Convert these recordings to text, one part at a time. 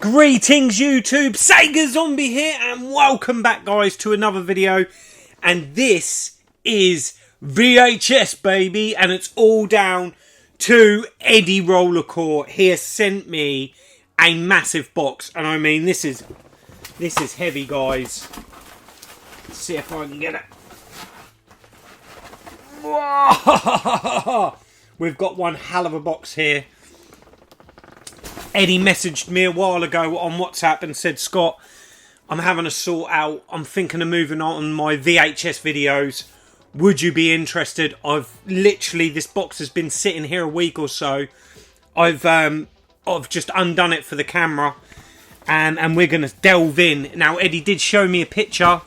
Greetings YouTube, Sega Zombie here and welcome back guys to another video. And this is VHS baby, and it's all down to Eddie RollerXcore. He has sent me a massive box, and I mean this is heavy guys. Let's see if I can get it. Whoa! We've got one hell of a box here. Eddie messaged me a while ago on WhatsApp and said, Scott, I'm having a sort out. I'm thinking of moving on my VHS videos. Would you be interested? This box has been sitting here a week or so. I've just undone it for the camera, and we're going to delve in. Now, Eddie did show me a picture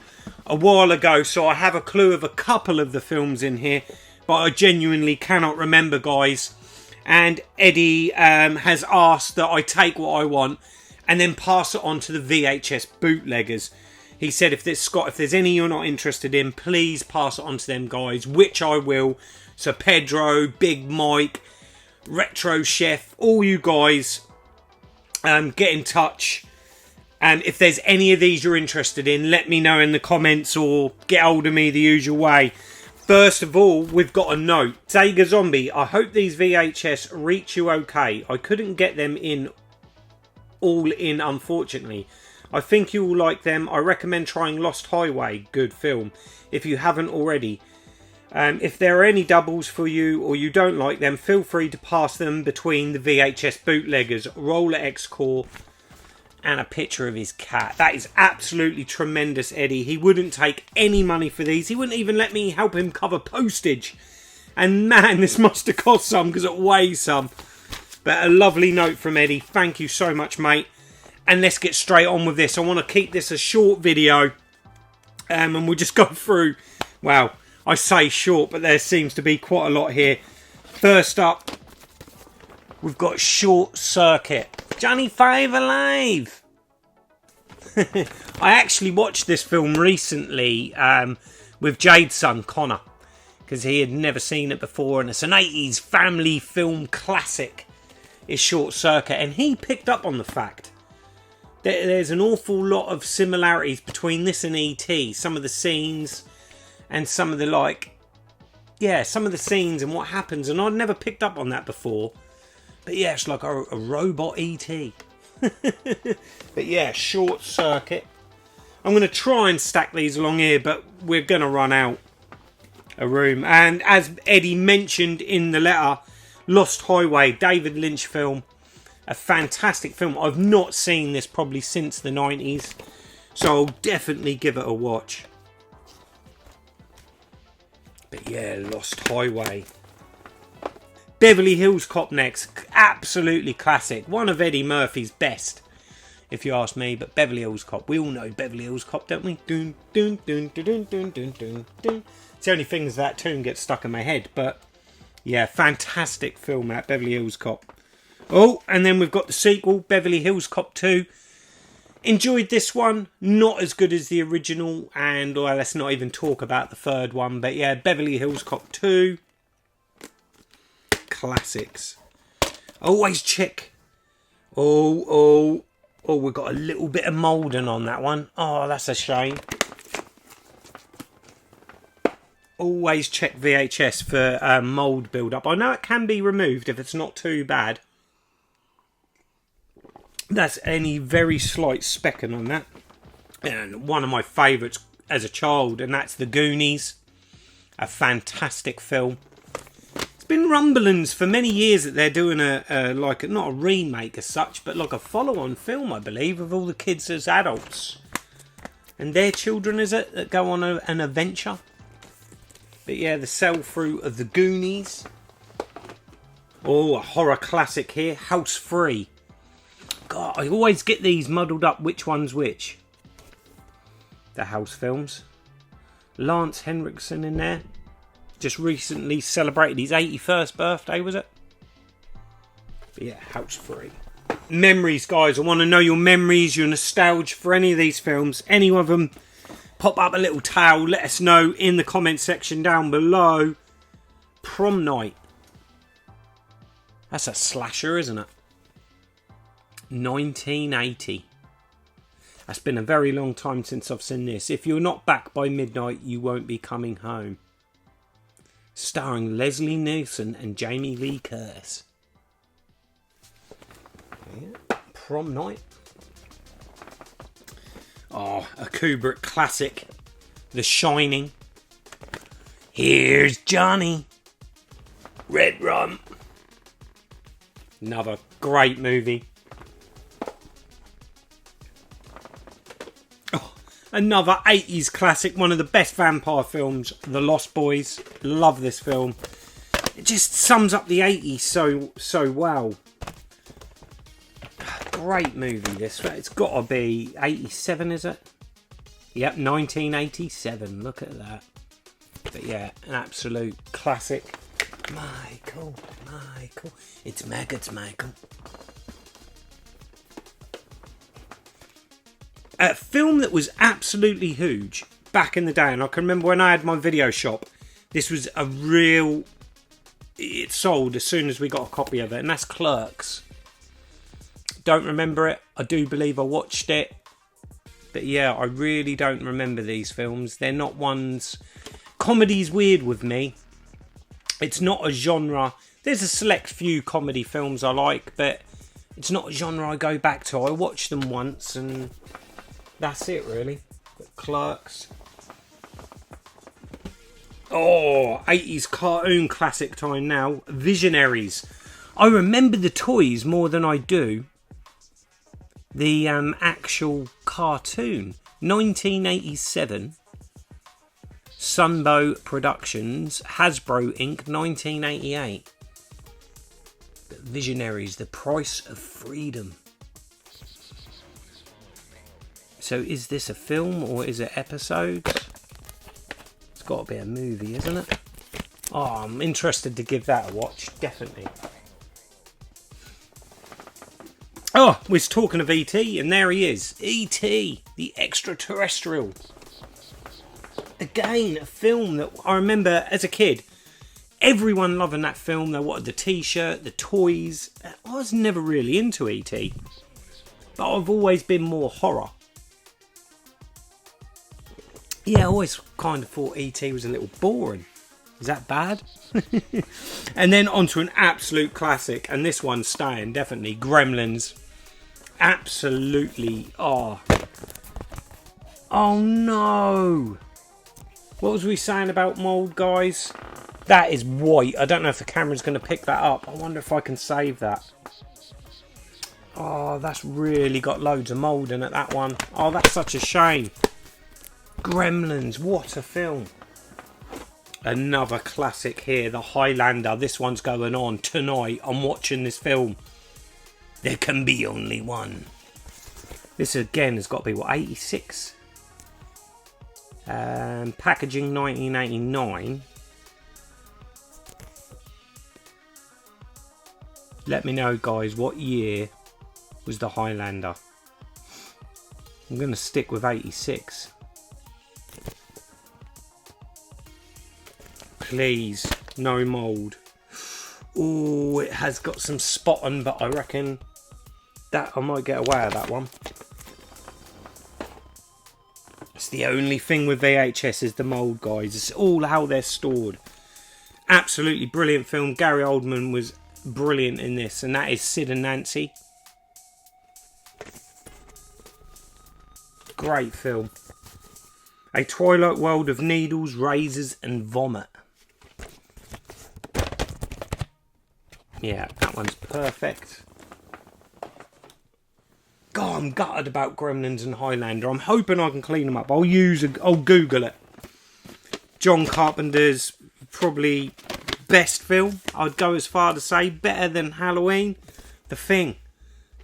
a while ago, so I have a clue of a couple of the films in here, but I genuinely cannot remember, guys. And Eddie has asked that I take what I want and then pass it on to the VHS Bootleggers. He said, if there's any you're not interested in, please pass it on to them guys, which I will. So Pedro, Big Mike, Retro Chef, all you guys, get in touch. And if there's any of these you're interested in, let me know in the comments or get hold of me the usual way. First of all, we've got a note. Sega Zombie, I hope these VHS reach you okay. I couldn't get them all in, unfortunately. I think you will like them. I recommend trying Lost Highway. Good film, if you haven't already. If there are any doubles for you or you don't like them, feel free to pass them between the VHS Bootleggers, RollerXcore, and a picture of his cat. That is absolutely tremendous, Eddie. He wouldn't take any money for these. He wouldn't even let me help him cover postage. And man, this must have cost some because it weighs some. But a lovely note from Eddie. Thank you so much, mate. And let's get straight on with this. I want to keep this a short video. And we'll just go through. Well, I say short, but there seems to be quite a lot here. First up, we've got Short Circuit. Johnny Five Alive! I actually watched this film recently with Jade's son, Connor, because he had never seen it before, and it's an 80s family film classic, is Short Circuit, and he picked up on the fact that there's an awful lot of similarities between this and E.T. Some of the scenes, and some of the some of the scenes and what happens, and I'd never picked up on that before. But yeah, it's like a robot E.T. But yeah, Short Circuit. I'm going to try and stack these along here, but we're going to run out of room. And as Eddie mentioned in the letter, Lost Highway, David Lynch film. A fantastic film. I've not seen this probably since the 90s. So I'll definitely give it a watch. But yeah, Lost Highway. Beverly Hills Cop next. Absolutely classic. One of Eddie Murphy's best, if you ask me. But Beverly Hills Cop. We all know Beverly Hills Cop, don't we? Dun, dun, dun, dun, dun, dun, dun, dun, dun. It's the only things that tune gets stuck in my head. But yeah, fantastic film, that Beverly Hills Cop. Oh, and then we've got the sequel, Beverly Hills Cop 2. Enjoyed this one. Not as good as the original. And well, let's not even talk about the third one. But yeah, Beverly Hills Cop 2. Classics. Always check. Oh, we've got a little bit of moulding on that one. Oh, that's a shame. Always check VHS for mould build-up. I know it can be removed if it's not too bad. That's any very slight specking on that. And one of my favourites as a child, and that's The Goonies. A fantastic film. Been rumblings for many years that they're doing not a remake as such, but like a follow-on film, I believe, of all the kids as adults and their children, is it, that go on an adventure. But yeah, the sell-through of The Goonies. Oh, a horror classic here, House Free. God, I always get these muddled up, which one's which. The House films. Lance Henriksen in there. Just recently celebrated his 81st birthday, was it? But yeah, House Free. Memories, guys. I want to know your memories, your nostalgia for any of these films. Any of them, pop up a little tale. Let us know in the comment section down below. Prom Night. That's a slasher, isn't it? 1980. That's been a very long time since I've seen this. If you're not back by midnight, you won't be coming home. Starring Leslie Nielsen and Jamie Lee Curtis. Yeah. Prom night. Oh, a Kubrick classic. The Shining. Here's Johnny. Red Rum. Another great movie. Oh, another 80s classic. One of the best vampire films. The Lost Boys. Love this film. It just sums up the 80s so well. Great movie this. It's got to be 87, is it? Yep, 1987. Look at that. But yeah, an absolute classic. Michael. It's maggots, Michael. A film that was absolutely huge back in the day, and I can remember when I had my video shop, this was a real... It sold as soon as we got a copy of it, and that's Clerks. Don't remember it. I do believe I watched it. But yeah, I really don't remember these films. They're not ones... Comedy's weird with me. It's not a genre. There's a select few comedy films I like, but it's not a genre I go back to. I watched them once and that's it really. But Clerks. Oh, 80s cartoon classic time now. Visionaries. I remember the toys more than I do the actual cartoon. 1987. Sunbow Productions, Hasbro Inc. 1988. Visionaries, The Price of Freedom. So is this a film or is it episodes? It's got to be a movie, isn't it? Oh, I'm interested to give that a watch, definitely. Oh, we're talking of E.T. and there he is. E.T. the extraterrestrial. Again, a film that I remember as a kid, everyone loving that film. They wanted the t-shirt, the toys. I was never really into E.T., but I've always been more horror. Yeah, I always kind of thought E.T. was a little boring. Is that bad? And then onto an absolute classic, and this one's staying, definitely. Gremlins. Absolutely. Oh no. What was we saying about mould, guys? That is white. I don't know if the camera's going to pick that up. I wonder if I can save that. Oh, that's really got loads of mould in it, that one. Oh, that's such a shame. Gremlins, what a film. Another classic here, The Highlander. This one's going on tonight. I'm watching this film. There can be only one. This again has got to be, what, 86? Packaging 1989. Let me know, guys, what year was the Highlander? I'm going to stick with 86. Please, no mould. Oh, it has got some spotting, but I reckon that I might get away with that one. It's the only thing with VHS is the mould, guys. It's all how they're stored. Absolutely brilliant film. Gary Oldman was brilliant in this, and that is Sid and Nancy. Great film. A Twilight World of Needles, Razors and Vomit. Yeah, that one's perfect. God, I'm gutted about Gremlins and Highlander. I'm hoping I can clean them up. I'll Google it. John Carpenter's probably best film. I'd go as far to say better than Halloween. The Thing.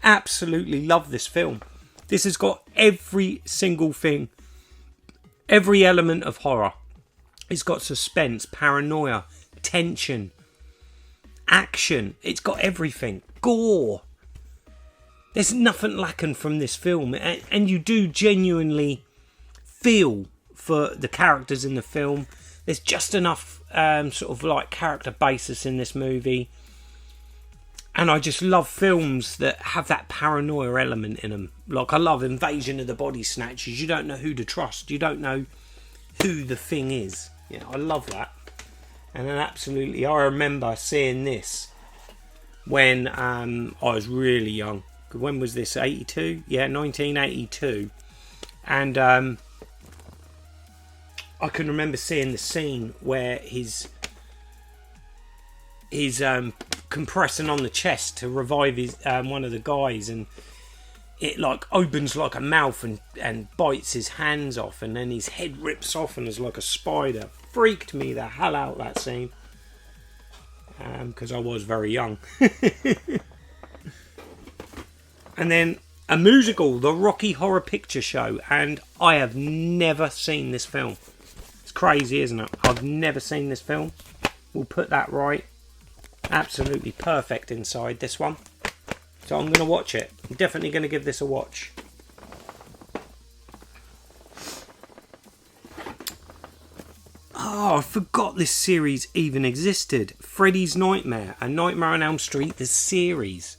Absolutely love this film. This has got every single thing. Every element of horror. It's got suspense, paranoia, tension, action. It's got everything. Gore. There's nothing lacking from this film. And you do genuinely feel for the characters in the film. There's just enough sort of like character basis in this movie. And I just love films that have that paranoia element in them. Like, I love Invasion of the Body Snatchers. You don't know who to trust. You don't know who the thing is. Yeah, I love that. And then absolutely, I remember seeing this when I was really young. When was this? 82? Yeah, 1982. And I can remember seeing the scene where he's compressing on the chest to revive his one of the guys, and it like opens like a mouth and bites his hands off, and then his head rips off and is like a spider. Freaked me the hell out, that scene, because I was very young. And then a musical, The Rocky Horror Picture Show, and I have never seen this film. It's crazy, isn't it? I've never seen this film. We'll put that right. Absolutely perfect inside this one. So I'm going to watch it. I'm definitely going to give this a watch. Oh, I forgot this series even existed. Freddy's Nightmare, A Nightmare on Elm Street, the series.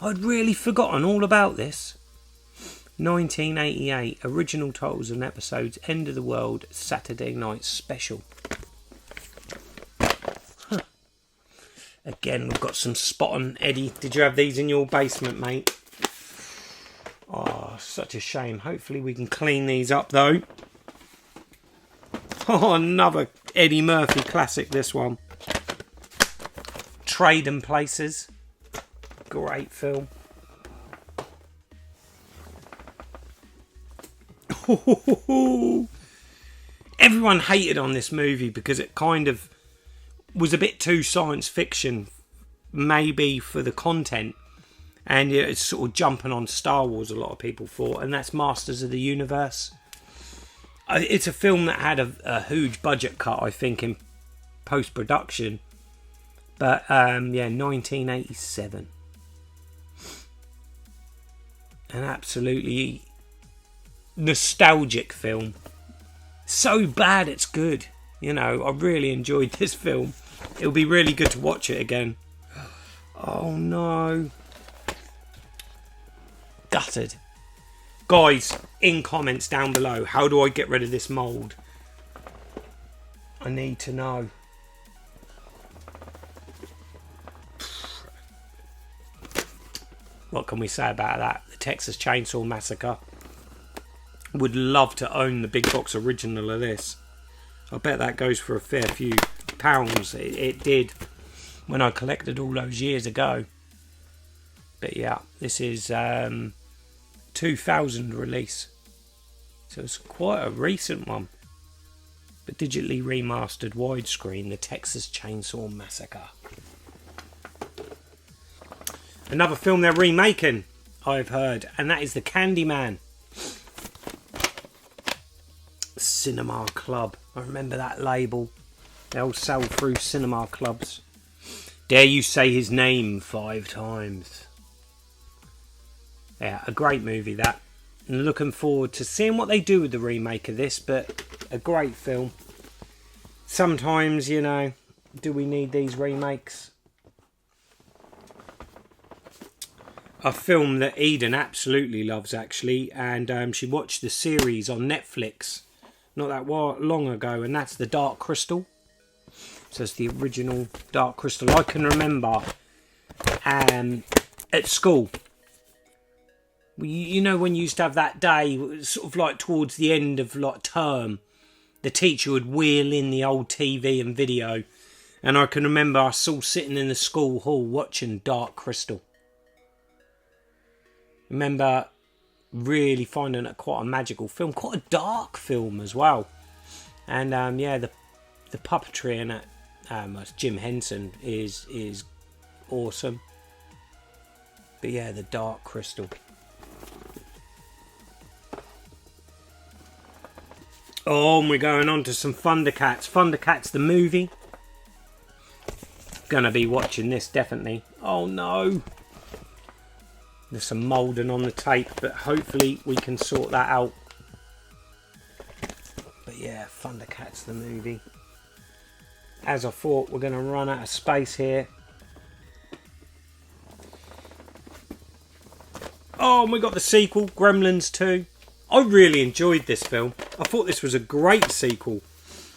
I'd really forgotten all about this. 1988, original titles and episodes, End of the World, Saturday Night Special. Huh. Again, we've got some spot on. Eddie, did you have these in your basement, mate? Oh, such a shame. Hopefully we can clean these up, though. Oh, another Eddie Murphy classic, this one. Trading Places. Great film. Everyone hated on this movie because it kind of was a bit too science fiction, maybe for the content, and it's sort of jumping on Star Wars, a lot of people thought, and that's Masters of the Universe. It's a film that had a huge budget cut, I think, in post-production, but yeah, 1987. An absolutely nostalgic film. So bad it's good. You know, I really enjoyed this film. It'll be really good to watch it again. Oh no. Gutted. Guys, in comments down below, how do I get rid of this mould? I need to know. What can we say about that? The Texas Chainsaw Massacre. Would love to own the big box original of this. I bet that goes for a fair few pounds. It did when I collected all those years ago. But yeah, this is 2000 release. So it's quite a recent one. But digitally remastered widescreen, The Texas Chainsaw Massacre. Another film they're remaking, I've heard, and that is The Candyman. Cinema Club. I remember that label. They'll sell through cinema clubs. Dare you say his name 5 times. Yeah, a great movie that. And looking forward to seeing what they do with the remake of this, but a great film. Sometimes, you know, do we need these remakes? A film that Eden absolutely loves, actually, and she watched the series on Netflix not that long ago, and that's The Dark Crystal. So it's the original Dark Crystal. I can remember at school, you know, when you used to have that day, sort of like towards the end of like term, the teacher would wheel in the old TV and video, and I can remember us all sitting in the school hall watching Dark Crystal. Remember really finding it quite a magical film, quite a dark film as well. And yeah, the puppetry in it, Jim Henson, is awesome. But yeah, The Dark Crystal. Oh, and we're going on to some Thundercats. Thundercats the movie. Gonna be watching this, definitely. Oh no. There's some moulding on the tape, but hopefully we can sort that out. But yeah, Thundercats the movie. As I thought, we're going to run out of space here. Oh, and we got the sequel, Gremlins 2. I really enjoyed this film. I thought this was a great sequel.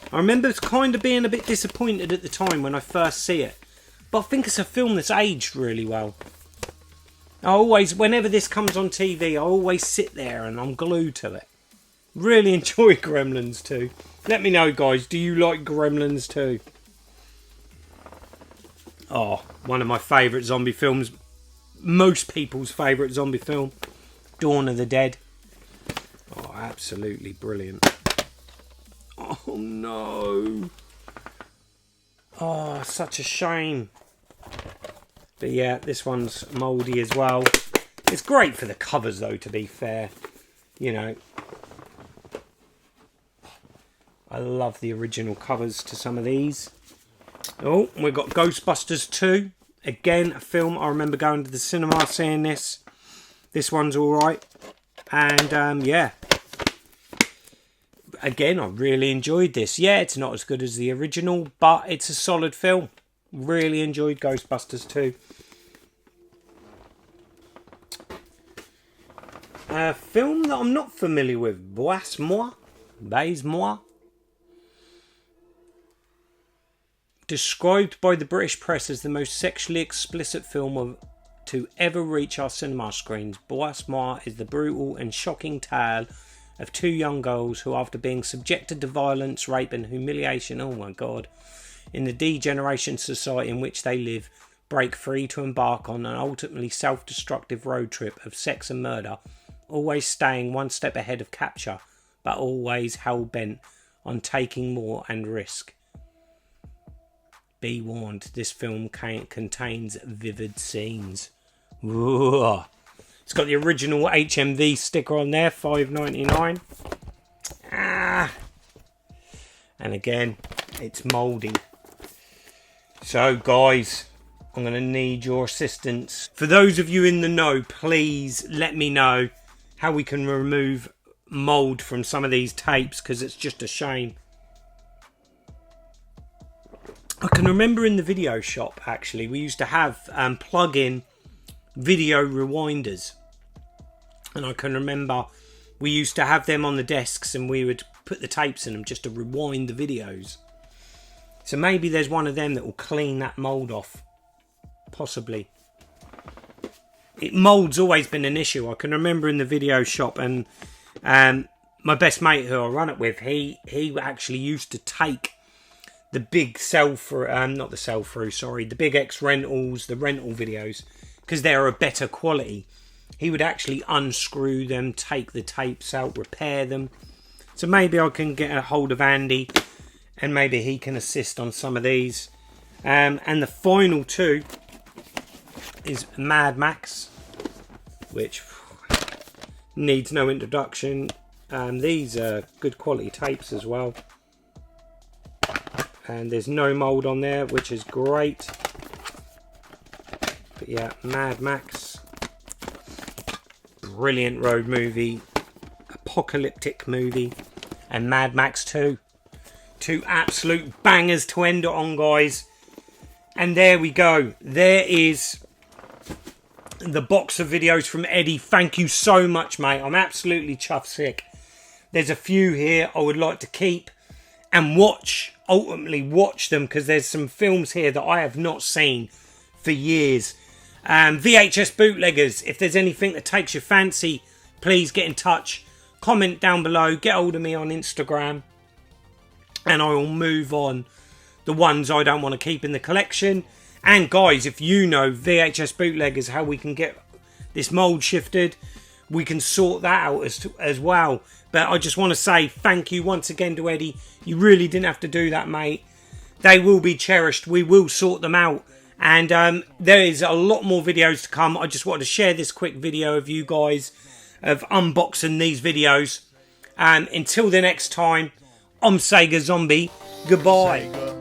I remember kind of being a bit disappointed at the time when I first see it. But I think it's a film that's aged really well. I always, whenever this comes on TV, I always sit there and I'm glued to it. Really enjoy Gremlins 2. Let me know, guys, do you like Gremlins 2? Oh, one of my favourite zombie films. Most people's favourite zombie film. Dawn of the Dead. Oh, absolutely brilliant. Oh, no. Oh, such a shame. But yeah, this one's mouldy as well. It's great for the covers, though, to be fair. You know. I love the original covers to some of these. Oh, we've got Ghostbusters 2. Again, a film I remember going to the cinema seeing this. This one's alright. And, yeah. Again, I really enjoyed this. Yeah, it's not as good as the original, but it's a solid film. Really enjoyed Ghostbusters 2. A film that I'm not familiar with. Baise-moi. Described by the British press as the most sexually explicit film to ever reach our cinema screens, Baise-moi is the brutal and shocking tale of two young girls who, after being subjected to violence, rape and humiliation, oh my god, in the degeneration society in which they live, break free to embark on an ultimately self-destructive road trip of sex and murder, always staying one step ahead of capture, but always hell-bent on taking more and risk. Be warned, this film contains vivid scenes. Ooh. It's got the original HMV sticker on there, $5.99. And again, it's mouldy. So guys, I'm going to need your assistance. For those of you in the know, please let me know how we can remove mould from some of these tapes, because it's just a shame. I can remember in the video shop, actually, we used to have plug-in video rewinders. And I can remember we used to have them on the desks and we would put the tapes in them just to rewind the videos. So maybe there's one of them that will clean that mould off. Possibly. Mould's always been an issue. I can remember in the video shop, and my best mate who I run it with, he actually used to take the big the big X rentals, the rental videos, because they're a better quality. He would actually unscrew them, take the tapes out, repair them. So maybe I can get a hold of Andy and maybe he can assist on some of these. And the final two is Mad Max, which needs no introduction. These are good quality tapes as well. And there's no mould on there, which is great. But yeah, Mad Max. Brilliant road movie. Apocalyptic movie. And Mad Max 2. Two absolute bangers to end it on, guys. And there we go. There is the box of videos from Eddie. Thank you so much, mate. I'm absolutely chuffed sick. There's a few here I would like to keep and ultimately watch them, because there's some films here that I have not seen for years. VHS Bootleggers, if there's anything that takes your fancy, please get in touch. Comment down below, get hold of me on Instagram, and I will move on the ones I don't want to keep in the collection. And guys, if you know VHS Bootleggers, how we can get this mould shifted, we can sort that out as well. But I just want to say thank you once again to Eddie. You really didn't have to do that, mate. They will be cherished. We will sort them out. And there is a lot more videos to come. I just wanted to share this quick video of you guys of unboxing these videos. Until the next time, I'm Sega Zombie. Goodbye. Sega.